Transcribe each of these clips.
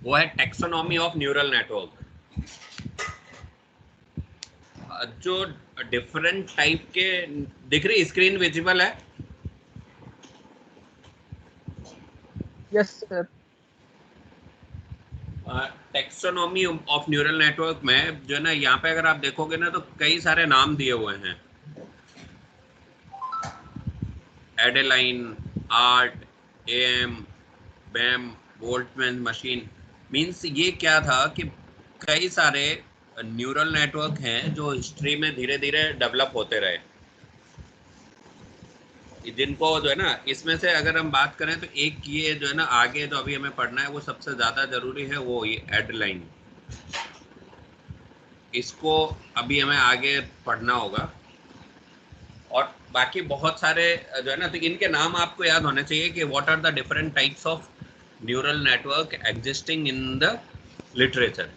वो है taxonomy of neural network. जो डिफरेंट टाइप के दिख रही, स्क्रीन विजिबल है? Yes sir. Taxonomy of neural network में जो है ना, यहाँ पे अगर आप देखोगे ना तो कई सारे नाम दिए हुए हैं। Adaline, ART, AM, BAM, Boltzmann machine. Means ये क्या था कि कई सारे न्यूरल नेटवर्क हैं जो हिस्ट्री में धीरे धीरे डेवलप होते रहे, जिनको जो है ना, इसमें से अगर हम बात करें तो एक ये जो है ना आगे जो अभी हमें पढ़ना है वो सबसे ज्यादा जरूरी है, वो ये एडेलाइन। इसको अभी हमें आगे पढ़ना होगा। और बाकी बहुत सारे जो है ना, तो इनके नाम आपको याद होने चाहिए कि what are the different types of neural network existing in the literature.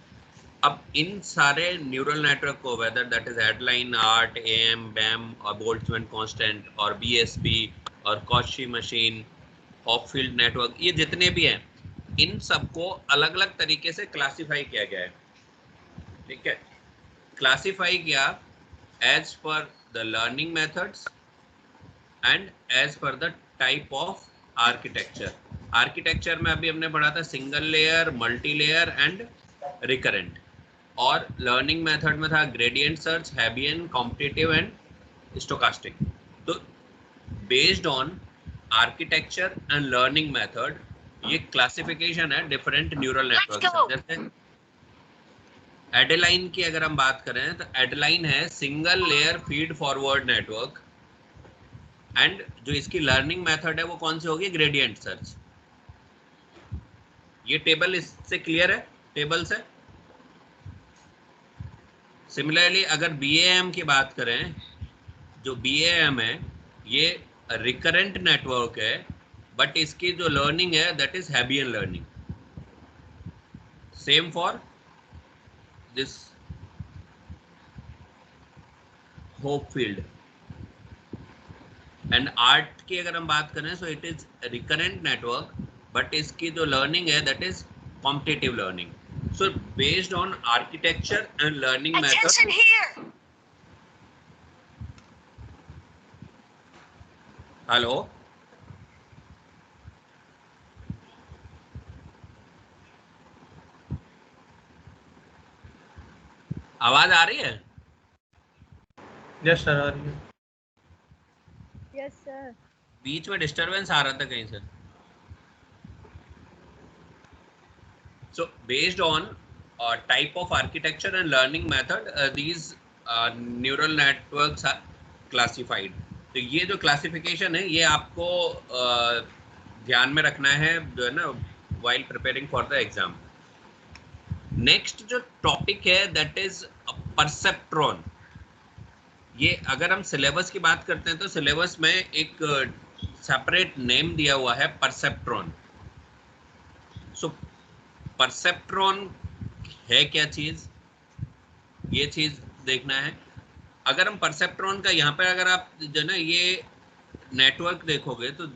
अब इन सारे न्यूरल नेटवर्क को, whether that is Adaline, ART, AM, BAM और बोल्ट्जमैन कांस्टेंट और बीएसपी और कॉशी मशीन, हॉपफील्ड नेटवर्क, ये जितने भी हैं, इन सबको अलग अलग तरीके से क्लासिफाई किया गया है। ठीक है, क्लासिफाई किया as per the learning methods and as per the type of architecture. Architecture में अभी हमने पढ़ा था single layer, multi layer and recurrent. और लर्निंग मेथड में था gradient search, Hebbian, competitive and stochastic. तो based on architecture and learning method ये क्लासिफिकेशन है डिफरेंट न्यूरल नेटवर्क। जैसे एडेलाइन की अगर हम बात करें तो एडेलाइन है single layer feed forward network, and जो इसकी लर्निंग मेथड है वो कौन सी होगी? Gradient search. ये टेबल इससे क्लियर है, टेबल से? सिमिलरली अगर बीएएम की बात करें, जो बीएएम है ये रिकरेंट नेटवर्क है, बट इसकी जो लर्निंग है that is Hebbian learning. Same for this Hopfield. And ART की अगर हम बात करें so it is recurrent network, but इसकी जो लर्निंग है that is competitive learning. So based on architecture and learning method. Hello, आवाज आ रही है? यस सर, आ रही है। Yes sir. बीच में डिस्टरबेंस आ रहा था कहीं से। So based on type of architecture and learning method, these neural networks are classified. तो ये जो क्लासिफिकेशन है ये आपको ध्यान में रखना है जो है ना, while preparing for the exam. Next जो टॉपिक है दैट इज परसेप्ट्रॉन। ये अगर हम सिलेबस की बात करते हैं तो सिलेबस में एक सेपरेट नेम दिया हुआ है, परसेप्ट्रॉन। सो परसेप्ट्रॉन है क्या चीज, ये चीज देखना है। अगर हम परसेप्ट्रॉन का यहाँ पे अगर आप जो ना ये नेटवर्क देखोगे तो,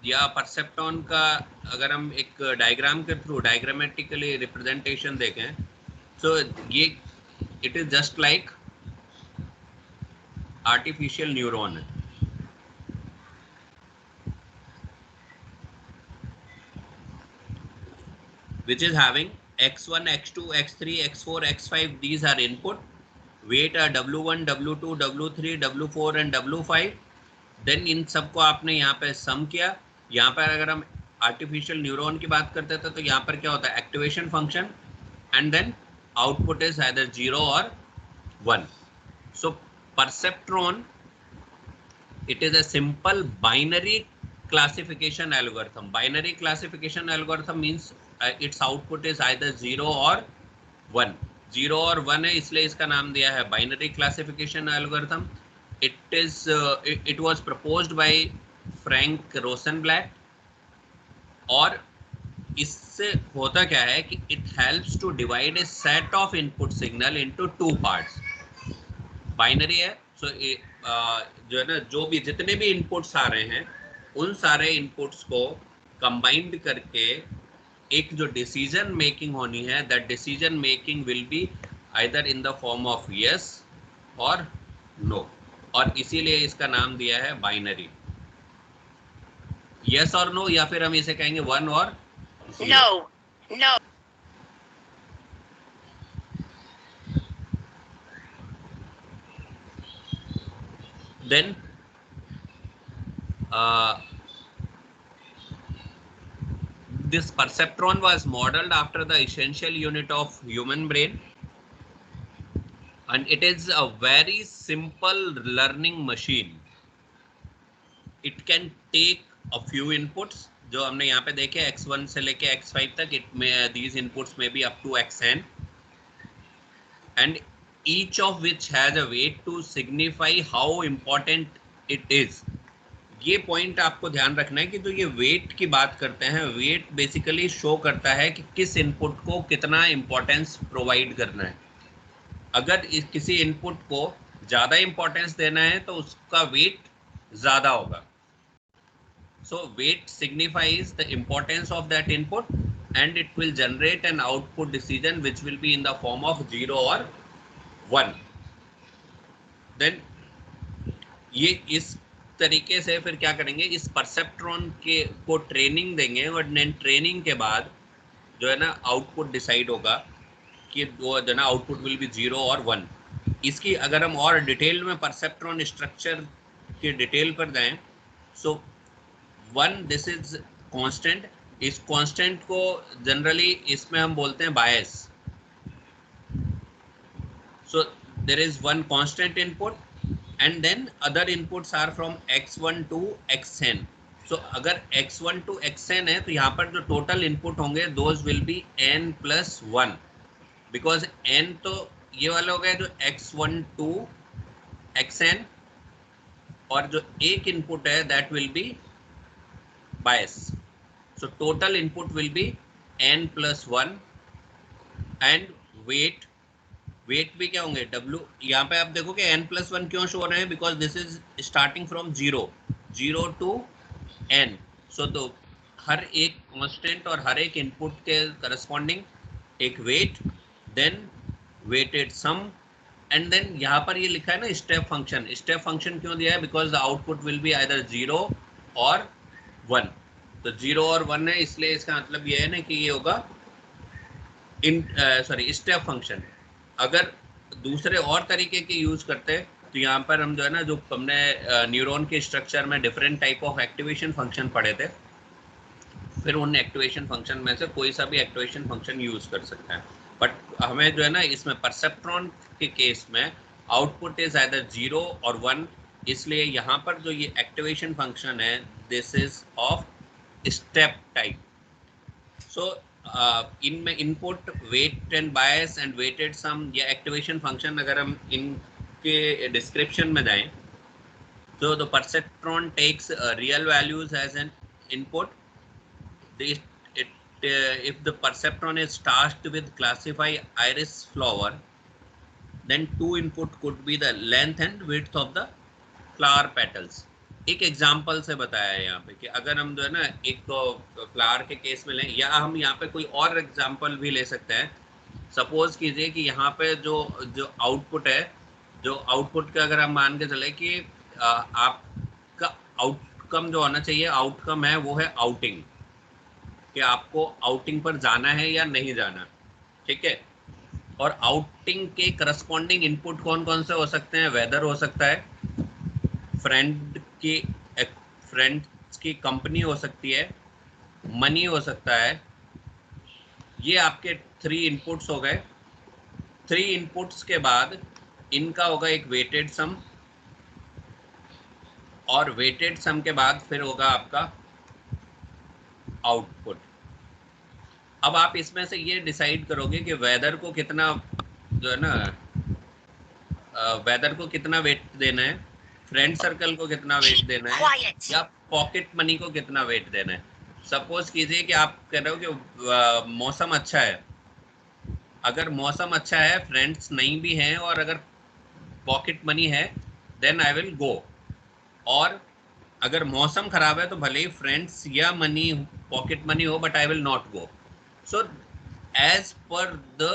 या परसेप्ट्रॉन का अगर हम एक डायग्राम के थ्रू डायग्रामेटिकली रिप्रेजेंटेशन देखें, सो ये it is just like artificial neuron है। which is having x1, x2, x3, x4, x5, these are input. Weight are w1, w2, w3, w4 and w5. Then इन सबको आपने यहाँ पे सम किया। यहाँ पर अगर हम आर्टिफिशियल न्यूरॉन की बात करते थे तो यहाँ पर क्या होता है? Activation function, and then output is either 0 और 1. So perceptron it is a simple binary classification algorithm. Binary classification algorithm means its output is either 0 or 1. 0 और 1 है इसलिए इसका नाम दिया है binary classification algorithm. It was proposed by Frank Rosenblatt. और इससे होता क्या है कि it helps to divide a set of input signal into two parts. Binary है, सो जो है ना, जो भी जितने भी इनपुट्स आ रहे हैं उन सारे इनपुट्स को कंबाइंड करके एक जो डिसीजन मेकिंग होनी है, that decision making will be either in the form of yes और नो, और इसीलिए इसका नाम दिया है बाइनरी, यस और नो, या फिर हम इसे कहेंगे 1 और 0। No. Then this perceptron was modeled after the essential unit of human brain, and it is a very simple learning machine. It can take a few inputs, जो हमने यहाँ पे देखे x1 से लेके x5 तक, it may these inputs may be up to xn, and each of which has a weight to signify how important it is. ये point आपको ध्यान रखना है कि जो ये वेट की बात करते हैं, वेट बेसिकली शो करता है कि किस इनपुट को कितना इंपॉर्टेंस प्रोवाइड करना है। अगर किसी इनपुट को ज़्यादा इंपॉर्टेंस देना है तो उसका वेट ज़्यादा होगा। So weight signifies the importance of that input and it will generate an output decision which will be in the form of 0 और 1। देन ये इस तरीके से फिर क्या करेंगे, इस परसेप्ट्रॉन के को ट्रेनिंग देंगे, और ट्रेनिंग के बाद जो है ना आउटपुट डिसाइड होगा कि वो जो ना आउटपुट विल बी 0 और 1। इसकी अगर हम और डिटेल में परसेप्ट्रॉन स्ट्रक्चर के डिटेल पर जाएं, सो 1 दिस इज कांस्टेंट, इस कांस्टेंट को जनरली इसमें हम बोलते हैं bias. So there is 1 constant input and then other inputs are from x1 to xn. so अगर x1 to xn है तो यहाँ पर जो total input होंगे those will be n plus 1, because n तो ये वाला हो गया जो x1 to xn, और जो एक input है that will be bias. so total input will be n plus 1 and weight भी क्या होंगे W। यहाँ पे आप देखो कि n+1 क्यों शो हो रहे हैं, because this is starting from 0 to n। So तो हर एक कांस्टेंट और हर एक इनपुट के करस्पॉन्डिंग एक weight, then weighted sum, and then यहाँ पर ये लिखा है ना स्टेप फंक्शन। स्टेप फंक्शन क्यों दिया है, because the output will be either 0 और 1। तो 0 और 1 है, इसलिए इसका मतलब ये है ना कि ये होगा स्टेप फंक्शन। अगर दूसरे और तरीके के यूज करते हैं तो यहाँ पर हम जो है ना, जो हमने न्यूरॉन के स्ट्रक्चर में different type of activation function पढ़े थे, फिर उन एक्टिवेशन फंक्शन में से कोई सा भी एक्टिवेशन फंक्शन यूज कर सकता है। बट हमें जो है ना इसमें परसेप्ट्रॉन के केस में आउटपुट इज आइदर 0 और 1, इसलिए यहाँ पर जो ये एक्टिवेशन फंक्शन है this is of step type. So इनमें input weight and bias and weighted sum या एक्टिवेशन फंक्शन, अगर हम इनके डिस्क्रिप्शन में जाएं तो the perceptron takes real values as an input. if the perceptron is tasked with classify iris flower, then 2 input could be the length and width of the flower petals। एक example से बताया है यहाँ पे कि अगर हम जो है ना एक फ्लावर के केस में लें, या हम यहाँ पे कोई और एग्जाम्पल भी ले सकते हैं। सपोज कीजिए कि यहाँ पे जो आउटपुट है, जो आउटपुट का अगर हम मान के चले कि आपका आउटकम जो होना चाहिए, आउटकम है वो है आउटिंग, कि आपको आउटिंग पर जाना है या नहीं जाना, ठीक है। और आउटिंग के करस्पॉन्डिंग इनपुट कौन कौन से हो सकते हैं, वेदर हो सकता है, फ्रेंड्स की कंपनी हो सकती है, मनी हो सकता है। ये आपके 3 इनपुट्स हो गए। 3 इनपुट्स के बाद इनका होगा एक वेटेड सम, और वेटेड सम के बाद फिर होगा आपका आउटपुट। अब आप इसमें से ये डिसाइड करोगे कि वेदर को कितना जो है ना, वेदर को कितना वेट देना है, फ्रेंड सर्कल को कितना वेट देना है, या पॉकेट मनी को कितना वेट देना है। सपोज कीजिए कि आप कह रहे हो कि मौसम अच्छा है। अगर मौसम अच्छा है, फ्रेंड्स नहीं भी हैं, और अगर पॉकेट मनी है, देन आई विल गो। और अगर मौसम खराब है तो भले ही फ्रेंड्स या मनी पॉकेट मनी हो, but I will not go. So as per the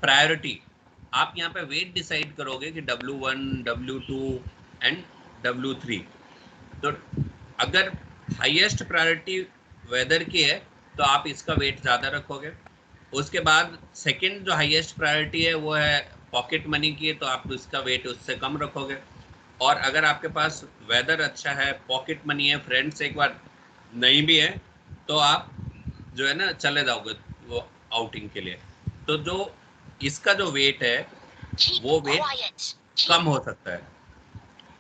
priority आप यहाँ पे वेट डिसाइड करोगे कि W1, W2 एंड W3। तो अगर हाईएस्ट प्रायोरिटी वेदर की है तो आप इसका वेट ज़्यादा रखोगे। उसके बाद सेकंड जो हाईएस्ट प्रायोरिटी है वो है पॉकेट मनी की है, तो आप इसका वेट उससे कम रखोगे। और अगर आपके पास वेदर अच्छा है, पॉकेट मनी है, फ्रेंड्स एक बार नहीं भी है, तो आप जो है ना चले जाओगे वो आउटिंग के लिए। तो जो इसका जो वेट है वो वेट कम हो सकता है।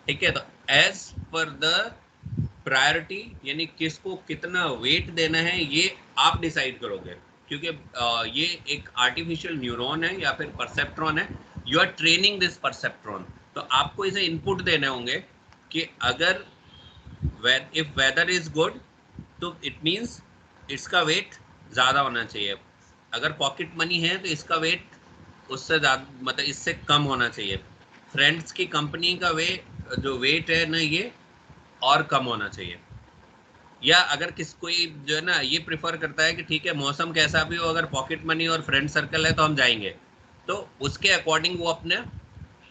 ठीक है, तो एज पर द प्रायोरिटी यानी किसको कितना वेट देना है ये आप डिसाइड करोगे, क्योंकि ये एक आर्टिफिशियल न्यूरॉन है या फिर परसेप्ट्रॉन है। You are training this perceptron, तो आपको इसे इनपुट देने होंगे कि अगर इफ वेदर इज गुड तो इट मींस इसका वेट ज़्यादा होना चाहिए। अगर पॉकेट मनी है तो इसका वेट उससे ज़्यादा मतलब इससे कम होना चाहिए। फ्रेंड्स की कंपनी का जो वेट है ना ये और कम होना चाहिए। या अगर कोई जो है ना ये प्रिफर करता है कि ठीक है मौसम कैसा भी हो, अगर पॉकेट मनी और फ्रेंड सर्कल है तो हम जाएंगे, तो उसके अकॉर्डिंग वो अपने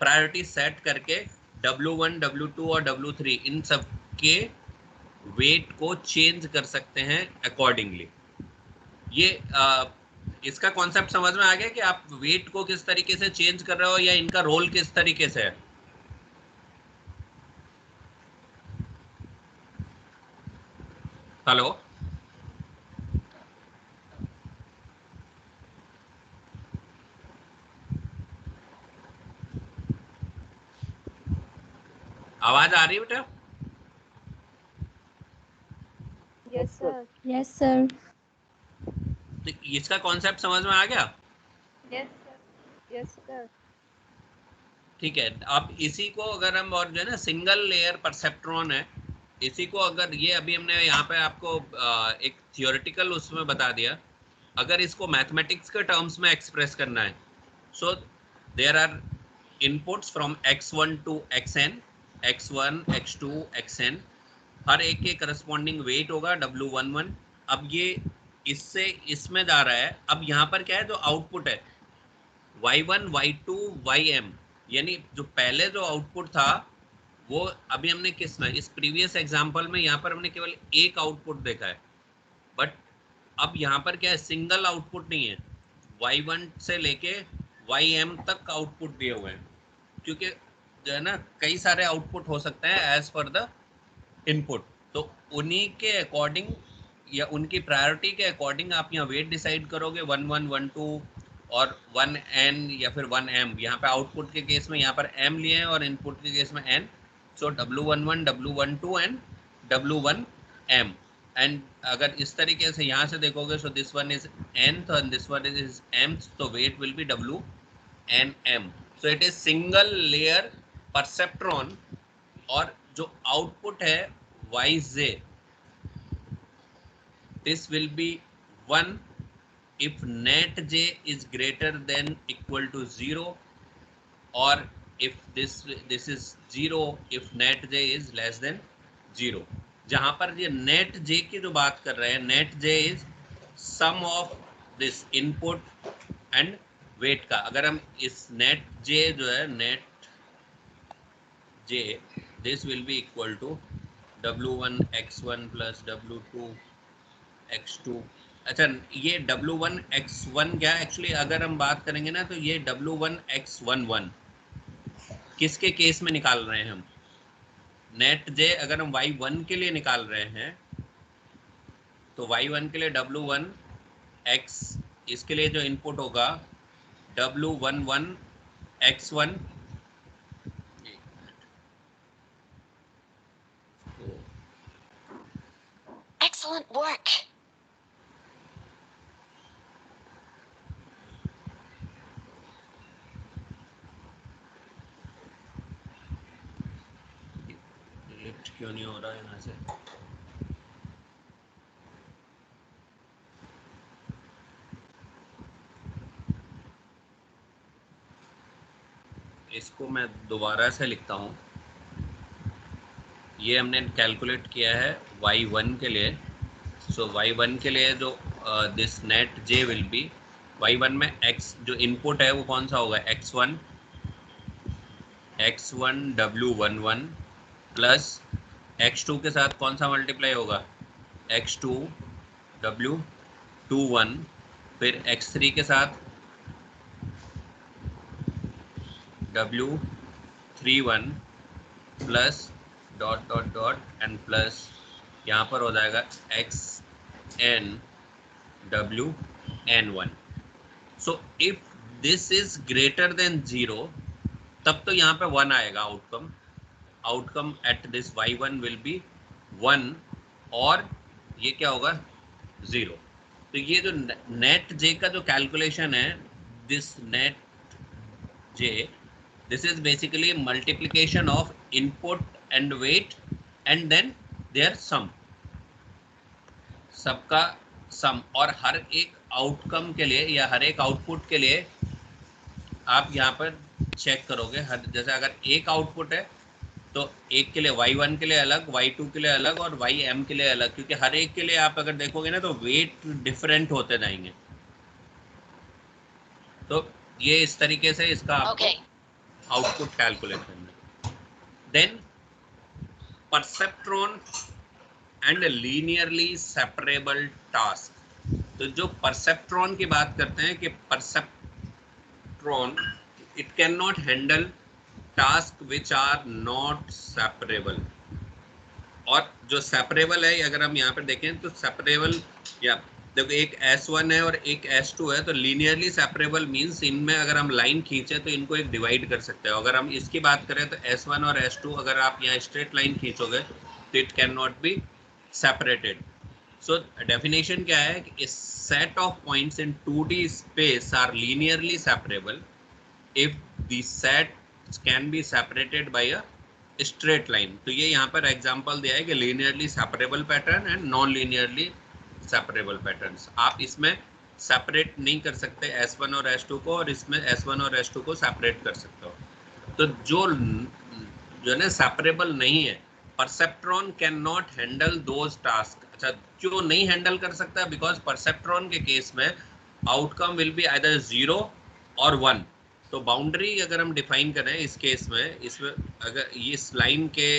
प्रायोरिटी सेट करके W1, W2 और W3 इन सब के वेट को चेंज कर सकते हैं अकॉर्डिंगली। ये इसका कॉन्सेप्ट समझ में आ गया कि आप वेट को किस तरीके से चेंज कर रहे हो या इनका रोल किस तरीके से है। हेलो, आवाज आ रही है बेटा? Yes, sir. Yes, sir. तो इसका कॉन्सेप्ट समझ में आ गया? Yes, sir. Yes, sir. ठीक है, अब इसी को अगर हम और जो है ना सिंगल लेयर परसेप्ट्रॉन है, इसी को अगर ये अभी हमने यहाँ पे आपको एक थियोरेटिकल उसमें बता दिया। अगर इसको मैथमेटिक्स के टर्म्स में एक्सप्रेस करना है, so there are inputs from x1 to xn, x1, x2, xn, हर एक के करस्पॉन्डिंग वेट होगा W11। अब ये इससे इसमें जा रहा है। अब यहाँ पर क्या है, जो आउटपुट है y1, y2, ym, यानी जो पहले जो आउटपुट था वो अभी हमने किस में इस प्रीवियस एग्जांपल में यहाँ पर हमने केवल एक आउटपुट देखा है। बट अब यहाँ पर क्या है, सिंगल आउटपुट नहीं है, y1 से लेके ym तक आउटपुट दिए हुए हैं, क्योंकि जो है ना कई सारे आउटपुट हो सकते हैं एज पर द इनपुट। तो उन्हीं के अकॉर्डिंग या उनकी प्रायोरिटी के अकॉर्डिंग आप यहाँ वेट डिसाइड करोगे 1, 1, 1, 2 और 1n या फिर 1m। यहाँ पे आउटपुट के केस में यहाँ पर m लिए हैं और इनपुट के केस में n। So W11, W12 and W1m। And अगर इस तरीके से यहाँ से देखोगे, so this one is nth and this one is mth, तो weight will be WNM। So it is single layer perceptron. और जो आउटपुट है yj, this will be 1 if net j is greater than equal to 0, or if this is 0 if net j is less than 0। जहां पर ये net j की जो बात कर रहे हैं, net j is sum of this input and weight का। अगर हम इस net j जो है net j, this will be equal to W1 x1 plus W2 x2। अच्छा, ये W1 x1 क्या एक्चुअली अगर हम बात करेंगे ना, तो ये W1 x11 किसके केस में निकाल रहे हैं हम? नेट जे अगर हम y1 के लिए निकाल रहे हैं तो y1 के लिए W1 x, इसके लिए जो इनपुट होगा W11 x1। Excellent work. Lift क्यों नहीं हो रहा है यहाँ से? इसको मैं दोबारा से लिखता हूँ। ये हमने कैलकुलेट किया है y1 के लिए। सो y1 के लिए जो this net j will be y1 में x जो इनपुट है वो कौन सा होगा, x1 w11 प्लस x2 के साथ कौन सा मल्टीप्लाई होगा, x2 w21, फिर x3 के साथ w31 plus dot dot dot and plus यहाँ पर हो जाएगा xn wn1. So if this is greater than 0 तब तो यहाँ पे 1 आएगा outcome at this y1 will be 1 और ये क्या होगा 0. तो ये जो नेट j का जो कैलकुलेशन है, this net j, this is basically multiplication of input and weight and then their sum, सबका सम. और हर एक आउटकम के लिए या हर एक आउटपुट के लिए आप यहाँ पर चेक करोगे, हर जैसे अगर एक आउटपुट है तो एक के लिए y1 के लिए अलग, y2 के लिए अलग और ym के लिए अलग, क्योंकि हर एक के लिए आप अगर देखोगे ना तो वेट डिफरेंट होते जाएंगे. तो ये इस तरीके से इसका आपको आउटपुट कैलकुलेशन है. Then perceptron and linearly separable task. तो जो परसेप्ट्रॉन की बात करते हैं कि perceptron it can not handle task which are not separable. और जो सेपरेबल है, अगर हम यहाँ पर देखें तो सेपरेबल, या देखो एक S1 है और एक S2 है, तो लीनियरली सेपरेबल मींस इनमें अगर हम लाइन खींचे तो इनको एक डिवाइड कर सकते हैं. अगर हम इसकी बात करें तो S1 और S2 अगर आप यहाँ स्ट्रेट लाइन खींचोगे तो it can not be separated. So definition क्या है कि set of points in 2D space are linearly separable if the set can be separated by a straight line. तो ये यहाँ पर एग्जांपल दिया है कि linearly separable pattern and non linearly separable patterns. आप इसमें सेपरेट नहीं कर सकते S1 और S2 को, और इसमें S1 और S2 को सेपरेट कर सकते हो. तो जो ना सेपरेबल नहीं है, perceptron can not handle those task. अच्छा, जो नहीं हैंडल कर सकता बिकॉज परसेप्ट्रॉन के केस में आउटकम विल बी आइदर 0 और 1. तो बाउंड्री अगर हम डिफाइन करें इस केस में, इसमें अगर इस लाइन के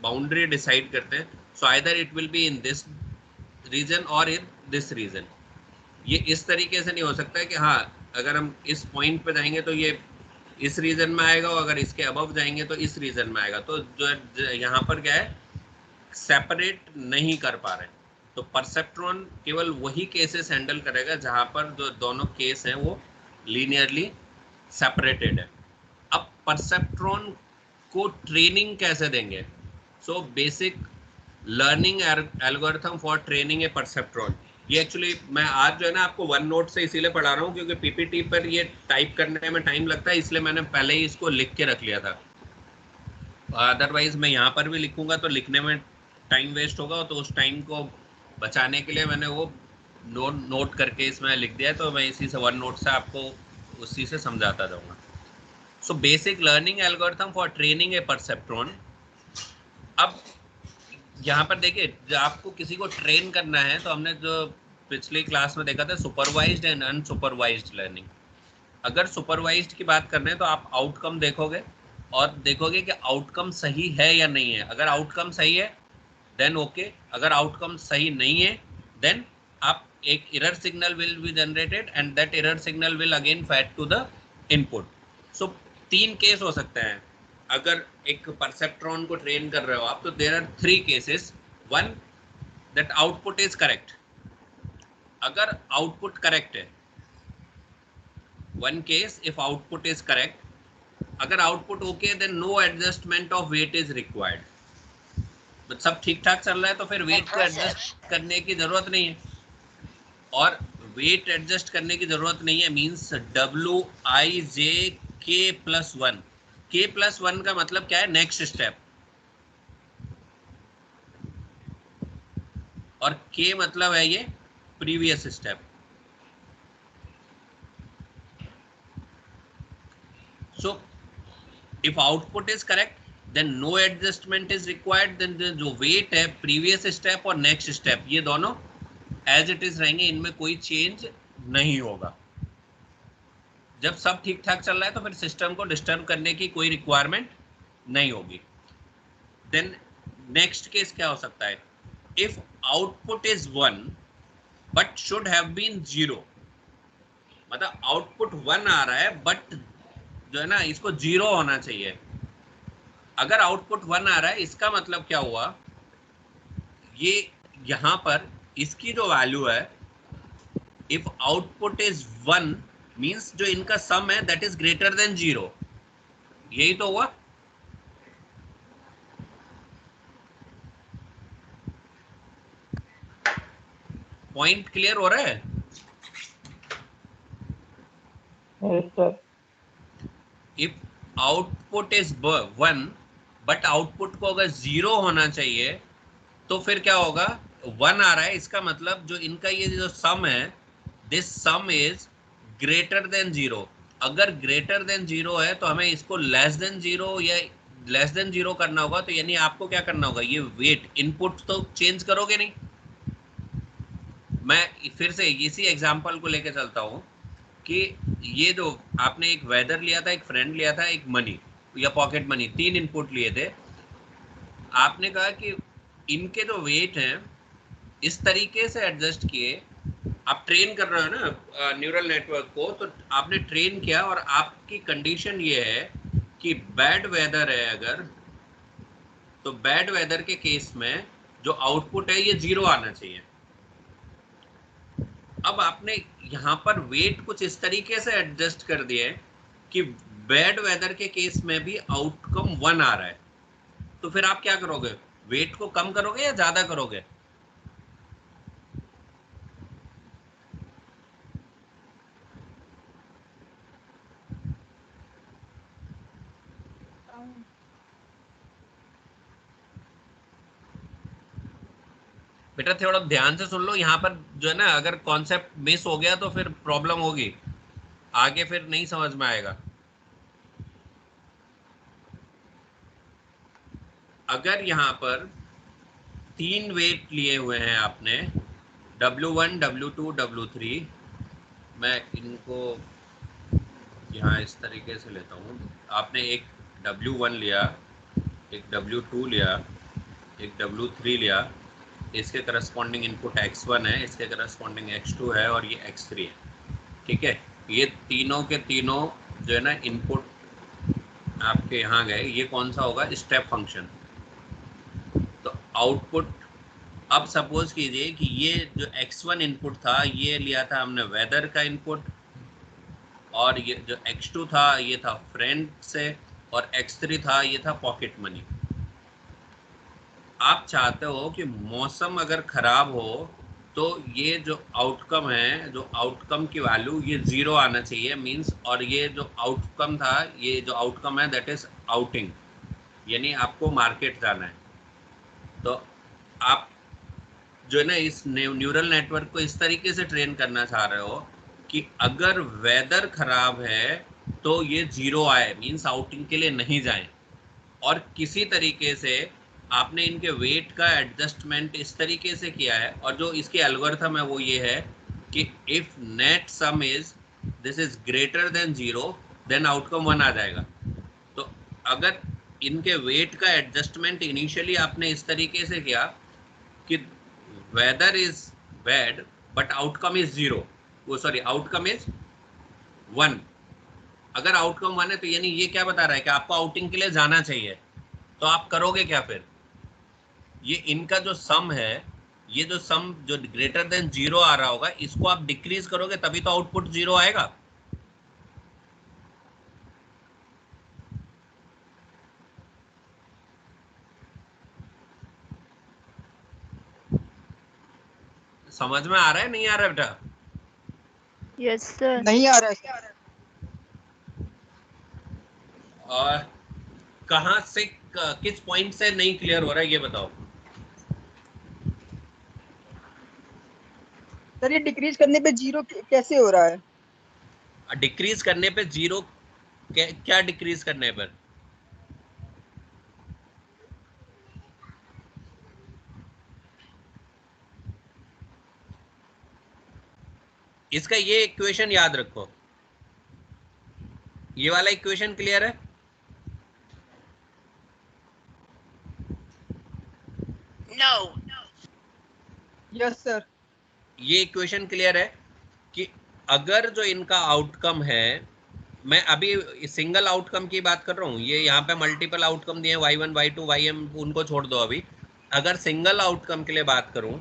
बाउंड्री डिसाइड करते हैं, so either it will be in this region और इन दिस रीजन. ये इस तरीके से नहीं हो सकता है कि हाँ अगर हम इस पॉइंट पे जाएंगे तो ये इस रीजन में आएगा और अगर इसके अबव जाएंगे तो इस रीजन में आएगा. तो जो यहाँ पर क्या है, सेपरेट नहीं कर पा रहे. तो परसेप्ट्रॉन केवल वही केसेस हैंडल करेगा जहाँ पर जो दोनों केस हैं वो लीनियरली सेपरेटेड है. अब परसेप्ट्रॉन को ट्रेनिंग कैसे देंगे? So basic learning algorithm for training A perceptron. ये एक्चुअली मैं आज जो है ना आपको वन नोट से इसीलिए पढ़ा रहा हूँ क्योंकि पीपीटी पर ये टाइप करने में टाइम लगता है, इसलिए मैंने पहले ही इसको लिख के रख लिया था. अदरवाइज मैं यहाँ पर भी लिखूंगा तो लिखने में टाइम वेस्ट होगा, तो उस टाइम को बचाने के लिए मैंने वो नोट करके इसमें लिख दिया है. तो मैं इसी से वन नोट से आपको उसी से समझाता जाऊँगा. So basic learning algorithm for training A perceptron. अब यहाँ पर देखिए, जब आपको किसी को ट्रेन करना है तो हमने जो पिछली क्लास में देखा था सुपरवाइज्ड एंड अनसुपरवाइज्ड लर्निंग. अगर सुपरवाइज्ड की बात कर रहे हैं तो आप आउटकम देखोगे और देखोगे कि आउटकम सही है या नहीं है. अगर आउटकम सही है देन ओके, अगर आउटकम सही नहीं है देन आप एक error signal will be generated and that error signal will again fed to the input. So 3 case हो सकते हैं अगर एक परसेप्ट्रॉन को ट्रेन कर रहे हो आप. तो there are 3 cases. 1 that output is correct. अगर आउटपुट करेक्ट है, 1 case if output is correct. अगर output okay then no adjustment of weight is required. सब ठीक ठाक चल रहा है तो फिर वेट को एडजस्ट करने की जरूरत नहीं है. और वेट एडजस्ट करने की जरूरत नहीं है मींस Wij k+1. k+1 का मतलब क्या है? Next step. और k मतलब है ये previous step. So if output is correct then no adjustment is required. Then जो वेट है प्रीवियस स्टेप और नेक्स्ट स्टेप ये दोनों एज इट इज रहेंगे, इनमें कोई चेंज नहीं होगा। जब सब ठीक ठाक चल रहा है तो फिर सिस्टम को डिस्टर्ब करने की कोई रिक्वायरमेंट नहीं होगी। देन नेक्स्ट केस क्या हो सकता है, if output is 1 but should have been 0, मतलब आउटपुट 1 आ रहा है बट जो है ना इसको 0 होना चाहिए। अगर आउटपुट 1 आ रहा है इसका मतलब क्या हुआ, ये यहां पर इसकी जो वैल्यू है, इफ आउटपुट इज 1 मींस जो इनका सम है दैट इज ग्रेटर देन 0, यही तो हुआ। पॉइंट क्लियर हो रहा है? Yes, sir. If output is 1 but output को अगर 0 होना चाहिए तो फिर क्या होगा, 1 आ रहा है इसका मतलब जो इनका ये जो सम है, this some is greater than 0। अगर ग्रेटर देन 0 है तो हमें इसको लेस देन 0 या लेस देन 0 करना होगा। तो यानी आपको क्या करना होगा, ये वेट इनपुट तो चेंज करोगे नहीं। मैं फिर से इसी एग्जांपल को लेके चलता हूँ कि ये जो आपने एक वेदर लिया था, एक फ्रेंड लिया था, एक मनी या पॉकेट मनी, 3 इनपुट लिए थे। आपने कहा कि इनके जो वेट हैं इस तरीके से एडजस्ट किए। आप ट्रेन कर रहे हो ना न्यूरल नेटवर्क को, तो आपने ट्रेन किया और आपकी कंडीशन ये है कि बैड वेदर है अगर, तो बैड वेदर के केस में जो आउटपुट है ये 0 आना चाहिए। अब आपने यहाँ पर वेट कुछ इस तरीके से एडजस्ट कर दिए कि बैड वेदर के केस में भी आउटकम 1 आ रहा है। तो फिर आप क्या करोगे, वेट को कम करोगे या ज्यादा करोगे? बेटा थोड़ा ध्यान से सुन लो, यहाँ पर जो है ना अगर कॉन्सेप्ट मिस हो गया तो फिर प्रॉब्लम होगी, आगे फिर नहीं समझ में आएगा। अगर यहाँ पर 3 वेट लिए हुए हैं आपने, W1, W2, W3, मैं इनको यहाँ इस तरीके से लेता हूँ। आपने एक W1 लिया, एक W2 लिया, एक W3 लिया, इसके करस्पॉन्डिंग इनपुट X1 है, इसके करस्पॉन्डिंग X2 है और ये X3 है। ठीक है, ये तीनों के तीनों जो है ना इनपुट आपके यहाँ गए। ये कौन सा होगा, स्टेप फंक्शन। तो आउटपुट, अब सपोज कीजिए कि ये जो X1 इनपुट था ये लिया था हमने वेदर का इनपुट, और ये जो X2 था ये था फ्रेंड से, और X3 था ये था पॉकेट मनी। आप चाहते हो कि मौसम अगर खराब हो तो ये जो आउटकम है, जो आउटकम की वैल्यू ये 0 आना चाहिए मींस, और ये जो आउटकम था, ये जो आउटकम है दैट इज आउटिंग, यानी आपको मार्केट जाना है। तो आप जो है ना इस न्यूरल नेटवर्क को इस तरीके से ट्रेन करना चाह रहे हो कि अगर वेदर खराब है तो ये 0 आए मींस आउटिंग के लिए नहीं जाए। और किसी तरीके से आपने इनके वेट का एडजस्टमेंट इस तरीके से किया है, और जो इसके एल्गोरिथम है वो ये है कि if net sum is this is greater than 0 then outcome 1 आ जाएगा। तो अगर इनके वेट का एडजस्टमेंट इनिशियली आपने इस तरीके से किया कि weather is bad but outcome is 0, वो सॉरी आउटकम इज 1। अगर आउटकम 1 है तो यानी ये क्या बता रहा है कि आपको आउटिंग के लिए जाना चाहिए। तो आप करोगे क्या फिर, ये इनका जो सम है, ये जो सम जो ग्रेटर देन 0 आ रहा होगा इसको आप डिक्रीज करोगे तभी तो आउटपुट 0 आएगा। समझ में आ रहा है नहीं आ रहा है बेटा? Yes, sir. नहीं आ रहा है sir. और कहाँ से किस पॉइंट से नहीं क्लियर हो रहा है ये बताओ। सर ये डिक्रीज करने पे 0 कैसे हो रहा है? डिक्रीज करने पे 0, क्या डिक्रीज करने पर? इसका ये इक्वेशन याद रखो, ये वाला इक्वेशन क्लियर है? No. Yes sir. ये इक्वेशन क्लियर है कि अगर जो इनका आउटकम है, मैं अभी सिंगल आउटकम की बात कर रहा हूँ, ये यहाँ पे मल्टीपल आउटकम दिए y1 y2 ym, उनको छोड़ दो अभी। अगर सिंगल आउटकम के लिए बात करूँ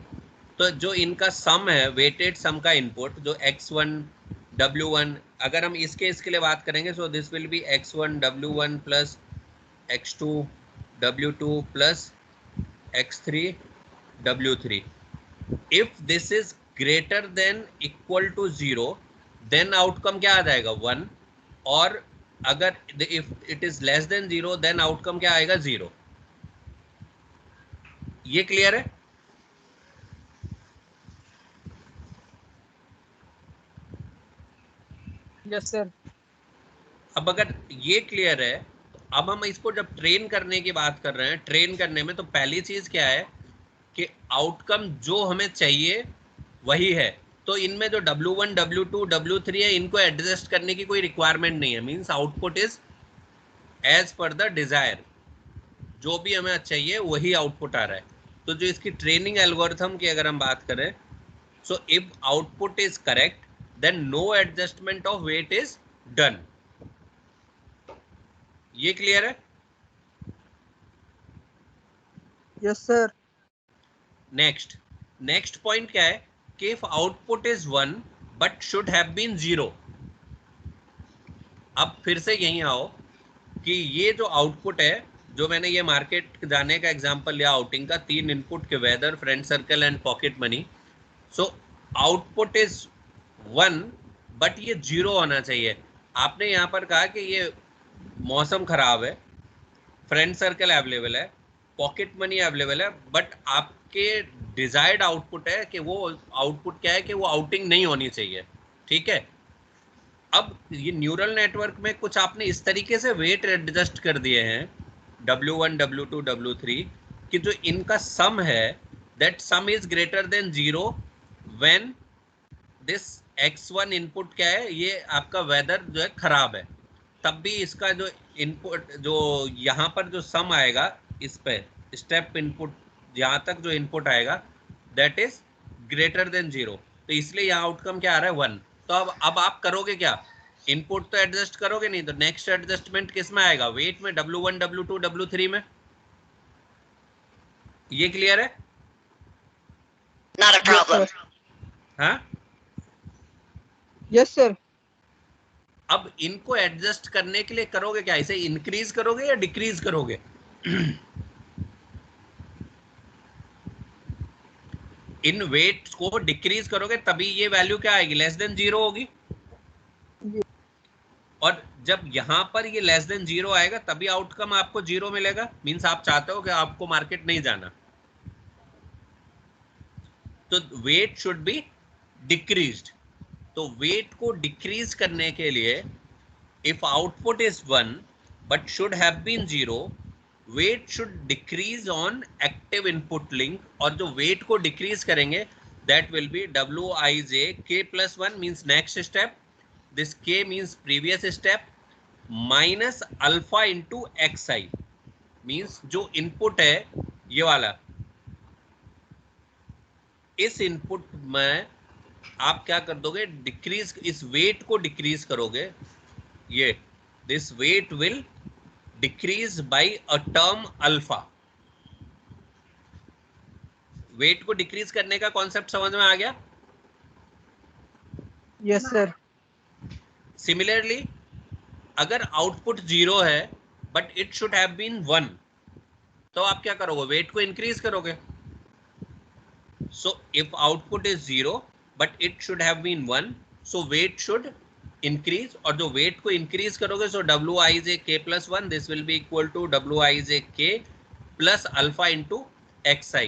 तो जो इनका सम है, वेटेड सम का इनपुट, जो x1 w1, अगर हम इसके लिए बात करेंगे so this will be x1 w1 plus x2 w2 plus x3 w3। If this is greater than equal to 0 then outcome क्या आ जाएगा 1, और अगर if it is less than 0 then outcome क्या आएगा 0। ये क्लियर है? Yes sir. अब अगर ये क्लियर है तो अब हम इसको जब ट्रेन करने की बात कर रहे हैं, ट्रेन करने में तो पहली चीज क्या है कि आउटकम जो हमें चाहिए वही है। तो इनमें जो W1 W2 W3 है, इनको एडजस्ट करने की कोई रिक्वायरमेंट नहीं है। Means output is as per the desire, जो भी हमें चाहिए वही आउटपुट आ रहा है। तो जो इसकी ट्रेनिंग एल्गोरिथम की अगर हम बात करें, so if output is correct then no adjustment of weight is done. ये क्लियर है? Yes sir. नेक्स्ट पॉइंट क्या है कि if output is 1 but should have been 0। अब फिर से यहीं आओ कि ये जो आउटपुट है, जो मैंने ये मार्केट जाने का एग्जांपल लिया आउटिंग का, 3 इनपुट के weather, friend circle and pocket money. So output is 1 but ये 0 होना चाहिए। आपने यहाँ पर कहा कि ये मौसम खराब है, फ्रेंड सर्कल अवेलेबल है, पॉकेट मनी अवेलेबल है, बट आपके डिजायर्ड आउटपुट है कि वो आउटपुट क्या है कि वो आउटिंग नहीं होनी चाहिए। ठीक है? अब ये न्यूरल नेटवर्क में कुछ आपने इस तरीके से वेट एडजस्ट कर दिए हैं W1 W2 W3 कि जो इनका सम है that some is greater than 0 when this x1 input क्या है, ये आपका वेदर जो है खराब है, तब भी इसका जो इनपुट, जो यहाँ पर जो सम आएगा, इस पे स्टेप इनपुट यहाँ तक जो इनपुट आएगा दैट इज ग्रेटर देन 0। तो इसलिए यहाँ आउटकम क्या आ रहा है 1। तो अब आप करोगे क्या? इनपुट तो एडजस्ट करोगे नहीं, तो नेक्स्ट एडजस्टमेंट किस में आएगा? वेट में, W1 W2 W3 में। ये क्लियर है? Not a problem. हाँ? Yes sir. अब इनको एडजस्ट करने के लिए करोगे क्या? इसे इंक्रीज करोगे या डिक्रीज करोगे? इन वेट को डिक्रीज करोगे तभी ये वैल्यू क्या आएगी? लेस देन 0 होगी। और जब यहां पर ये लेस देन 0 आएगा तभी आउटकम आपको 0 मिलेगा। मींस आप चाहते हो कि आपको मार्केट नहीं जाना, तो वेट शुड बी डिक्रीज्ड। तो वेट को डिक्रीज करने के लिए if output is 1 but should have been 0, weight should decrease on active input link, और जो वेट को डिक्रीज करेंगे that will be Wij k+1 means next step, this k means previous step, minus alpha into xi means जो input है ये वाला, इस input में आप क्या कर दोगे? डिक्रीज, इस वेट को डिक्रीज करोगे। ये this weight will decrease by a term alpha. Weight को डिक्रीज करने का कॉन्सेप्ट समझ में आ गया? Yes sir. सिमिलरली अगर आउटपुट 0 है but it should have been 1, तो आप क्या करोगे? वेट को इंक्रीज करोगे। So if output is 0 but it should have been 1, so weight should increase, और जो वेट को इंक्रीज करोगे so Wij k+1 this will B equal to Wij k plus alpha into xi,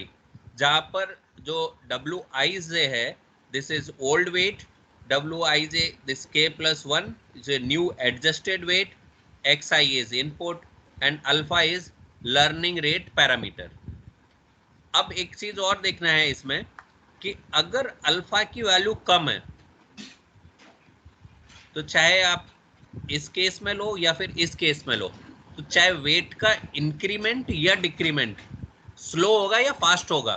जहां पर जो Wij है this is old weight, Wij this k+1 is a new adjusted weight, xi is input and alpha is learning rate parameter। अब एक चीज और देखना है इसमें कि अगर अल्फा की वैल्यू कम है तो चाहे आप इस केस में लो या फिर इस केस में लो, तो चाहे वेट का इंक्रीमेंट या डिक्रीमेंट स्लो होगा या फास्ट होगा?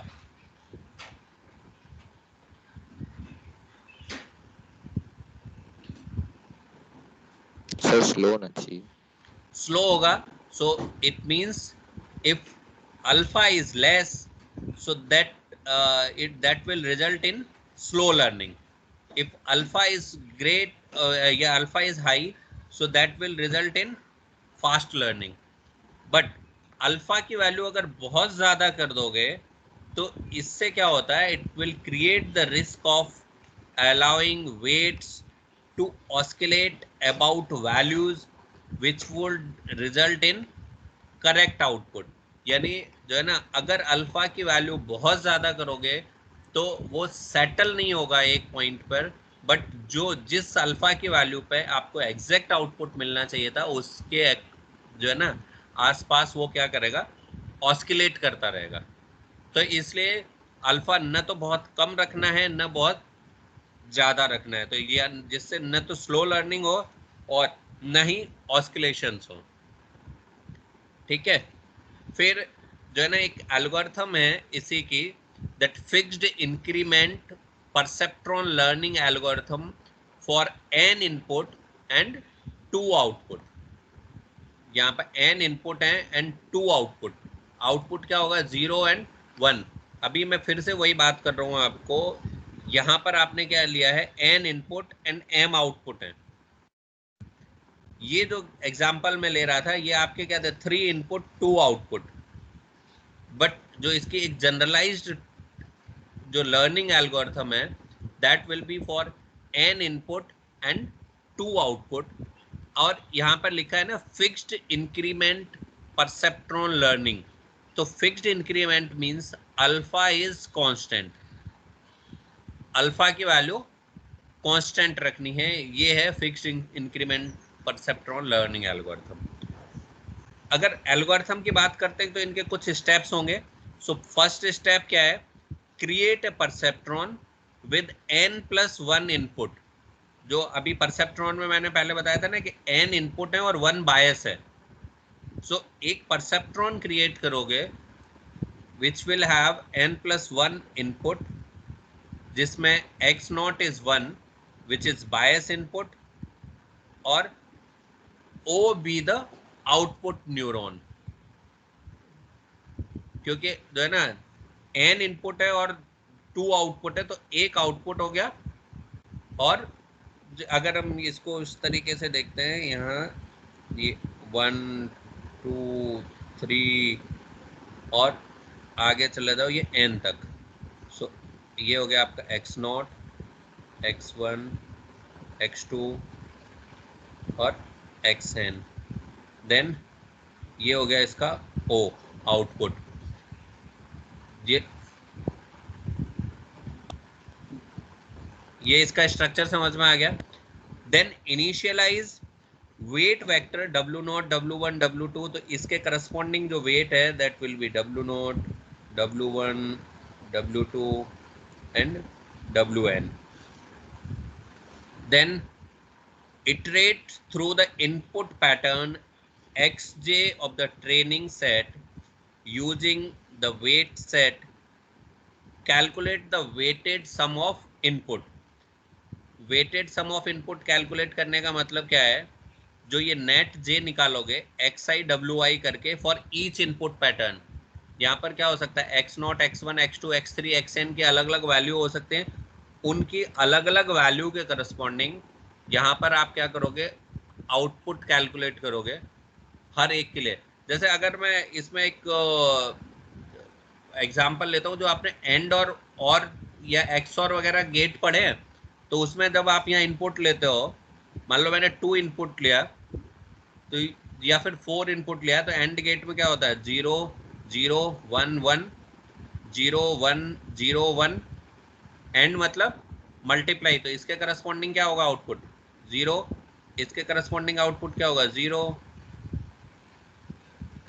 सर स्लो होना चाहिए। स्लो होगा, so it means if alpha is less, so that will result in slow learning. If alpha is great, alpha is high, so that will result in fast learning. But alpha की value अगर बहुत ज्यादा कर दोगे तो इससे क्या होता है, it will create the risk of allowing weights to oscillate about values which would result in correct output. यानी जो है ना, अगर अल्फा की वैल्यू बहुत ज्यादा करोगे तो वो सेटल नहीं होगा एक पॉइंट पर, बट जिस अल्फा की वैल्यू पे आपको एग्जैक्ट आउटपुट मिलना चाहिए था उसके जो है ना आसपास वो क्या करेगा, ऑस्किलेट करता रहेगा। तो इसलिए अल्फा न तो बहुत कम रखना है न बहुत ज्यादा रखना है, तो ये जिससे न तो स्लो लर्निंग हो और न ही ऑस्किलेशंस हो। ठीक है, फिर जो है ना एक एल्गोरिथम है इसी की, that fixed increment perceptron learning algorithm for n input and 2 output. यहाँ पर n इनपुट है एंड 2 आउटपुट। आउटपुट क्या होगा, 0 एंड 1। अभी मैं फिर से वही बात कर रहा हूँ आपको, यहाँ पर आपने क्या लिया है, n input and m output है। ये जो एग्जांपल में ले रहा था ये आपके क्या थे, 3 इनपुट 2 आउटपुट। बट जो इसकी एक जनरलाइज्ड जो लर्निंग एल्गोरिथम है, that will B for n input and 2 output. और यहाँ पर लिखा है ना फिक्स्ड इंक्रीमेंट परसेप्ट्रॉन लर्निंग। तो fixed increment means alpha is constant, alpha की वैल्यू कांस्टेंट रखनी है। ये है fixed increment perceptron learning algorithm. अगर एल्गोरिथम की बात करते हैं तो इनके कुछ स्टेप्स होंगे। सो फर्स्ट स्टेप क्या है, create a perceptron with n+1 input. जो अभी परसेप्ट्रॉन में मैंने पहले बताया था ना कि n इनपुट है और 1 बायस है। सो एक परसेप्ट्रॉन क्रिएट करोगे which will have n+1 input, जिसमें x0 is 1 which is bias input और O be the output neuron. क्योंकि जो है ना n इनपुट है और 2 आउटपुट है, तो एक आउटपुट हो गया। और अगर हम इसको इस तरीके से देखते हैं, यहाँ ये 1 2 3 और आगे चले जाओ ये n तक। सो ये हो गया आपका x0, x1, x2 और xn। देन ये हो गया इसका O आउटपुट। ये इसका स्ट्रक्चर समझ में आ गया। Then initialize weight vector W0, W1, W2। तो इसके करस्पॉन्डिंग जो वेट है that will be W0, W1, W2 and Wn। Then iterate through the input pattern xj of the training set using the weight set, calculate the weighted sum of input। Weighted sum of input calculate करने का मतलब क्या है, जो ये net जे निकालोगे xi wi करके for each input pattern. यहाँ पर क्या हो सकता है, x0, x1, x2, x3, xn के अलग अलग वैल्यू हो सकते हैं। उनकी अलग अलग वैल्यू के करस्पॉन्डिंग यहाँ पर आप क्या करोगे, आउटपुट कैलकुलेट करोगे हर एक के लिए। जैसे अगर मैं इसमें एक एग्जांपल लेता हूँ, जो आपने एंड और या XOR वगैरह गेट पढ़े हैं, तो उसमें जब आप यहाँ इनपुट लेते हो, मान लो मैंने 2 इनपुट लिया तो या फिर 4 इनपुट लिया, तो एंड गेट में क्या होता है, 0 0 1 1 0 1 0 1। एंड मतलब मल्टीप्लाई, तो इसके करस्पॉन्डिंग क्या होगा, आउटपुट 0। इसके करस्पॉन्डिंग आउटपुट क्या होगा, 0।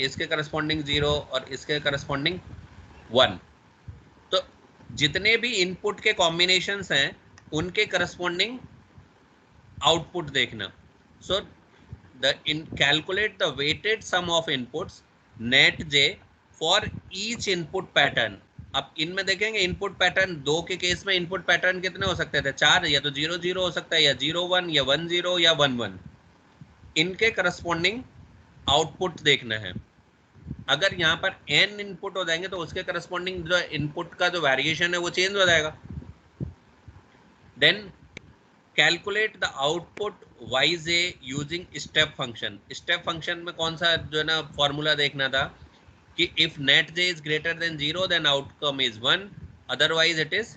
इसके करस्पॉन्डिंग 0 और इसके करस्पॉन्डिंग 1। तो जितने भी इनपुट के कॉम्बिनेशंस हैं उनके करस्पॉन्डिंग आउटपुट देखना. So calculate the weighted sum of inputs net j for each input pattern. अब इनमें देखेंगे इनपुट पैटर्न 2 के केस में इनपुट पैटर्न कितने हो सकते थे? 4. या तो 0 0 हो सकता है, या 0 1, या 1 0, या 1 1. इनके करस्पॉन्डिंग आउटपुट देखना है. अगर यहाँ पर n इनपुट हो जाएंगे तो उसके करस्पॉन्डिंग जो इनपुट का जो वेरिएशन है वो चेंज हो जाएगा. Then calculate the output yj using step function. Step function में कौन सा जो है ना फॉर्मूला देखना था कि if net j is greater than 0 then outcome is 1, otherwise it is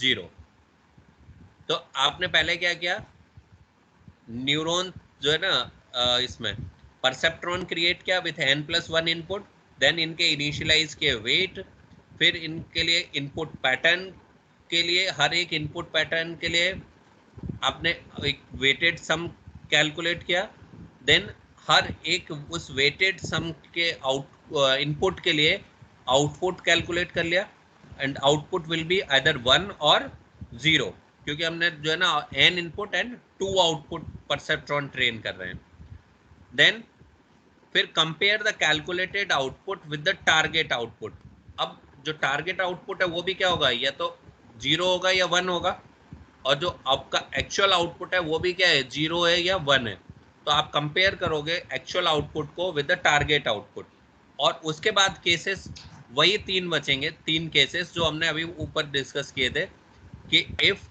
0. तो आपने पहले क्या किया, न्यूरॉन जो है ना इसमें परसेप्ट्रॉन क्रिएट किया विथ n+1 इनपुट. देन इनके इनिशियलाइज के वेट, फिर इनके लिए इनपुट पैटर्न के लिए हर एक इनपुट पैटर्न के लिए आपने एक वेटेड सम कैलकुलेट किया. देन हर एक उस वेटेड सम के इनपुट के लिए आउटपुट कैलकुलेट कर लिया. And output will be either 1 और 0, क्योंकि हमने जो है ना n input and 2 output perceptron train कर रहे हैं. देन फिर compare the calculated output with the target output. अब जो टारगेट आउटपुट है वो भी क्या होगा, या तो 0 होगा या 1 होगा, और जो आपका एक्चुअल आउटपुट है वो भी क्या है, 0 है या 1 है. तो आप कंपेयर करोगे एक्चुअल आउटपुट को विद द टारगेट आउटपुट. और उसके बाद केसेस वही 3 बचेंगे, 3 केसेस जो हमने अभी ऊपर डिस्कस किए थे कि इफ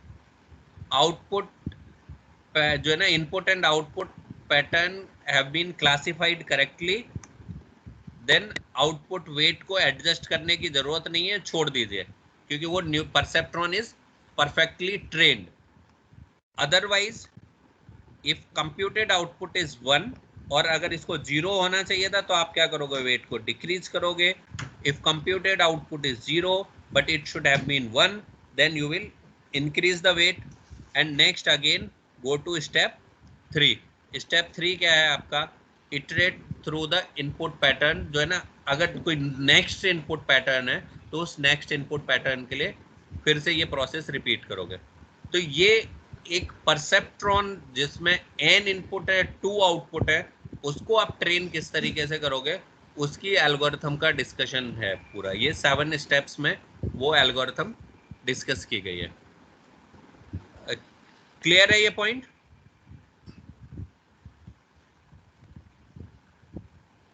आउटपुट जो है ना input and output pattern have been classified correctly, then output weight को एडजस्ट करने की जरूरत नहीं है, छोड़ दीजिए, क्योंकि वो new perceptron is perfectly trained. Otherwise if computed output is 1 और अगर इसको 0 होना चाहिए था तो आप क्या करोगे, वेट को डिक्रीज करोगे. If computed output is 0 but it should have been 1, then you will increase the weight. And next again go to step 3. Step 3 क्या है आपका, iterate through the input pattern. जो है ना अगर कोई नेक्स्ट इनपुट पैटर्न है तो उस नेक्स्ट इनपुट पैटर्न के लिए फिर से ये प्रोसेस रिपीट करोगे. तो ये एक परसेप्ट्रॉन जिसमें n इनपुट है 2 आउटपुट है, उसको आप ट्रेन किस तरीके से करोगे उसकी एल्गोरिथम का डिस्कशन है पूरा. ये 7 स्टेप्स में वो एल्गोरिथम डिस्कस की गई है. क्लियर है ये पॉइंट?